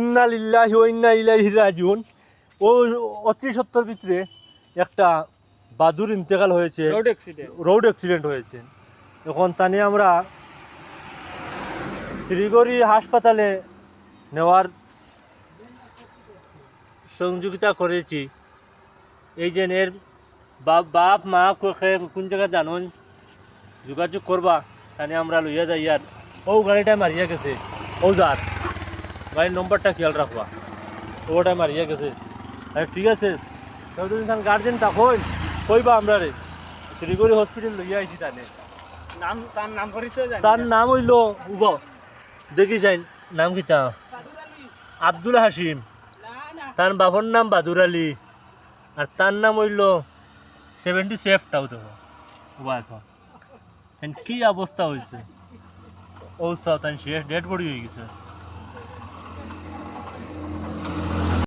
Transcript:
ইন্না লিল্লাহি ওয়া ইন্না ইলাইহি রাজিউন। ও অতি সত্তর ভিতরে একটা বাদুর ইন্তেকাল হয়েছে, রোড অ্যাক্সিডেন্ট হয়েছে। এখন তা নিয়ে আমরা শিলিগুড়ি হাসপাতালে নেওয়ার সংযোগিতা করেছি। এই যে এর বাপ মা কোন জায়গায় জানুন যোগাযোগ করবা, তাহলে আমরা লইয়া যাই। আর ও গাড়িটা মারিয়া গেছে, ও যার গাড়ির নম্বরটা খেয়াল রাখবা, ওটা মারিয়া গেছে। ঠিক আছে, যদি গার্জেন থাকুন কইবা আমরা রে শিলিগুড়ি হসপিটাল লইয়া আইছি। তার নাম হইল উব দেখি যাই নাম কিতা আব্দুল হাসিম, তার বাবার নাম বাদুর আলী, আর তার নাম হইল 77 টাও দেখো কি অবস্থা হয়েছে। ও তাই শেষ ডেড বডি হয়ে গেছে।